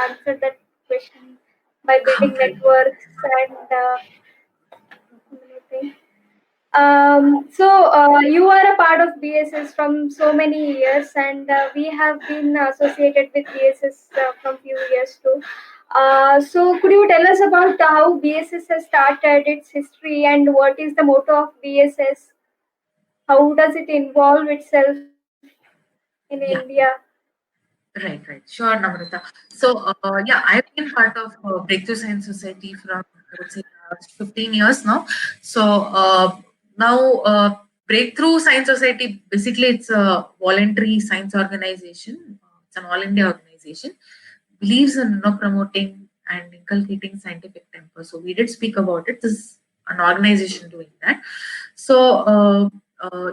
answer that question by building Okay. networks and everything. You are a part of BSS from so many years, and we have been associated with BSS from few years too. So, could you tell us about how BSS has started, its history, and what is the motto of BSS? How does it involve itself in Yeah. India? Right, right. Sure, Namrata. So, yeah, I've been part of Breakthrough Science Society from, I would say, last 15 years now. So, now Breakthrough Science Society, basically, it's a voluntary science organization. It's an all India organization, believes in promoting and inculcating scientific temper. So, we did speak about it. This is an organization doing that. So,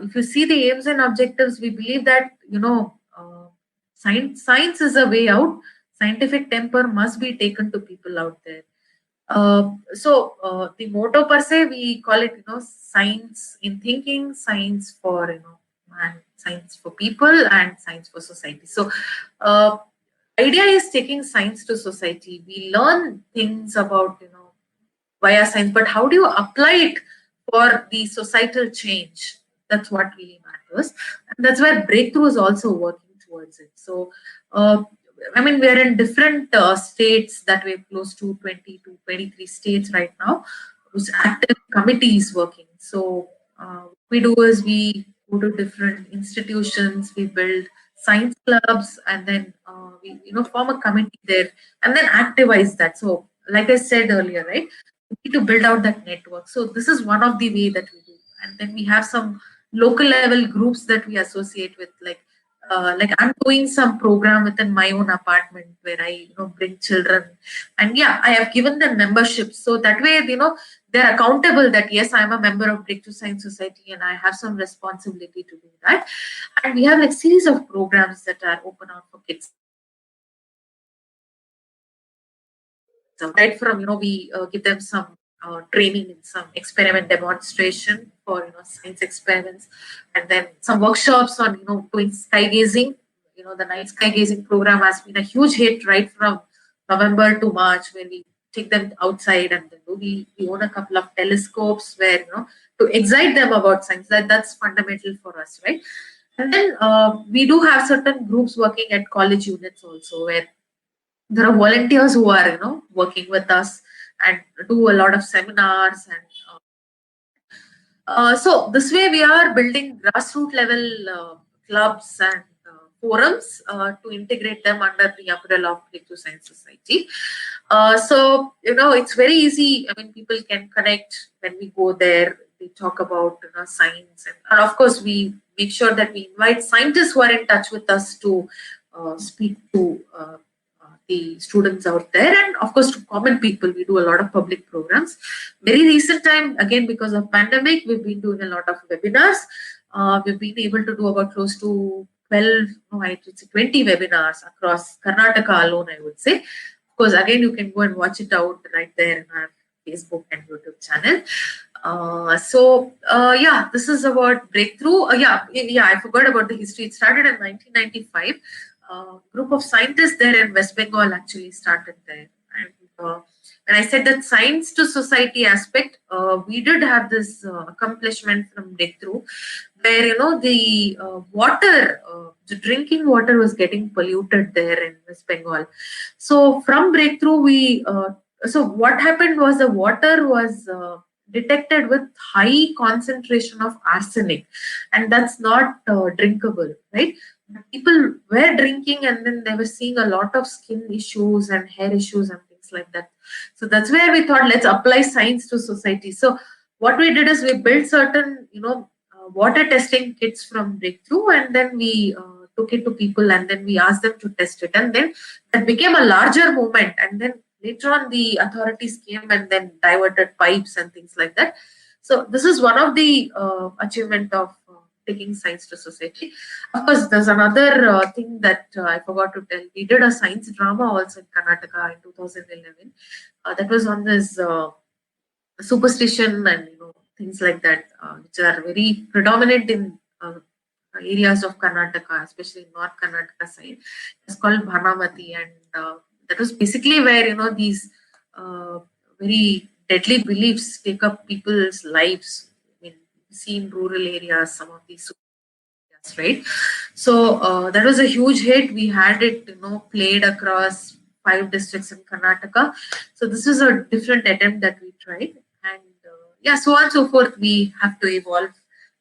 if you see the aims and objectives, we believe that, science is a way out. Scientific temper must be taken to people out there. The motto per se, we call it, science in thinking, science for, and science for people, and science for society. So, uh, idea is taking science to society. We learn things about, via science, but how do you apply it for the societal change? That's what really matters, and that's where Breakthrough is also working towards it. So, uh, I mean, we are in different states, that we're close to 20 to 23 states right now, whose active committees working. So, what we do is we go to different institutions, we build science clubs, and then we, form a committee there, and then activize that. So, like I said earlier, right? We need to build out that network. So this is one of the way that we do, and then we have some local level groups that we associate with, like I'm doing some program within my own apartment where I, bring children, and yeah, I have given them membership, so that way, they're accountable that yes, I'm a member of Breakthrough Science Society and I have some responsibility to do that. And we have like series of programs that are open out for kids. Right from, we give them some training in some experiment demonstration for, science experiments, and then some workshops on, doing sky gazing. The night sky gazing program has been a huge hit right from November to March, where we take them outside, and then we own a couple of telescopes where, to excite them about science. That's fundamental for us, right? And then we do have certain groups working at college units also, where there are volunteers who are, working with us and do a lot of seminars. And so this way we are building grassroots level clubs and forums to integrate them under the umbrella of Breakthrough Science Society. So, it's very easy. I mean, people can connect when we go there. We talk about, science, and of course we make sure that we invite scientists who are in touch with us to speak to the students out there, and of course to common people. We do a lot of public programs. Very recent time, again, because of pandemic, we've been doing a lot of webinars. We've been able to do about close to 12, no, I would say 20 webinars across Karnataka alone, I would say. Of course, again, you can go and watch it out right there in our Facebook and YouTube channel. Yeah, this is about Breakthrough. Yeah, I forgot about the history. It started in 1995. Group of scientists there in West Bengal actually started there. And when I said that science to society aspect, we did have this accomplishment from Breakthrough, where, the water, the drinking water was getting polluted there in West Bengal. So from Breakthrough, so what happened was the water was detected with high concentration of arsenic, and that's not drinkable, right? People were drinking, and then they were seeing a lot of skin issues and hair issues and things like that. So that's where we thought, let's apply science to society. So what we did is we built certain, water testing kits from Breakthrough, and then we took it to people, and then we asked them to test it, and then that became a larger movement. And then later on, the authorities came and then diverted pipes and things like that. So this is one of the achievement of taking science to society. Of course, there's another thing that I forgot to tell. We did a science drama also in Karnataka in 2011. That was on this superstition and, things like that, which are very predominant in areas of Karnataka, especially North Karnataka side. It's called Bhanamati, and that was basically where these very deadly beliefs take up people's lives. I mean, you see in rural areas some of these areas, right? So that was a huge hit. We had it, played across 5 districts in Karnataka. So this was a different attempt that we tried, and yeah, so on and so forth. We have to evolve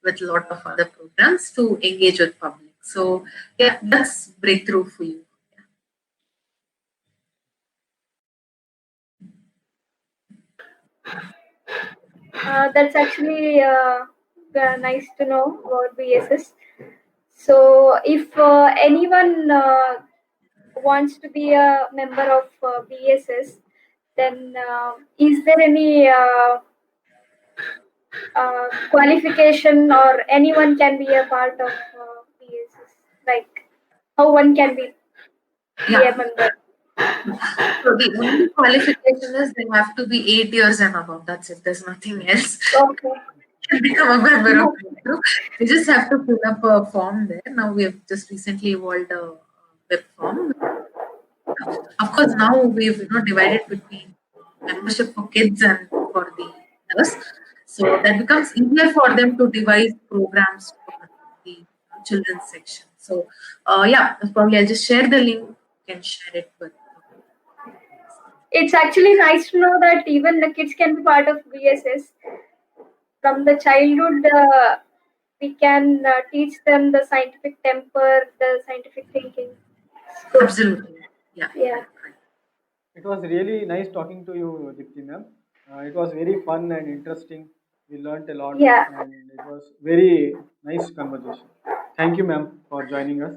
with a lot of other programs to engage with public. So yeah, that's breakthrough for you. That's actually nice to know about BSS. So, if anyone wants to be a member of BSS, then is there any qualification or anyone can be a part of BSS? Like, how one can be a Yeah. member? So the only qualification is they have to be 8 years and above. That's it. There's nothing else. Okay. To become a member of the group. They just have to fill up a form there. Now we have just recently evolved a web form. Of course, now we've divided between membership for kids and for the others. So that becomes easier for them to devise programs for the children's section. So yeah, probably I'll just share the link. You can share it with. It's actually nice to know that even the kids can be part of BSS. From the childhood, we can teach them the scientific temper, the scientific thinking. It's good. Absolutely. Yeah. Yeah. Right. It was really nice talking to you, Dipti ma'am. It was very fun and interesting. We learnt a lot, Yeah. and it was very nice conversation. Thank you, ma'am, for joining us.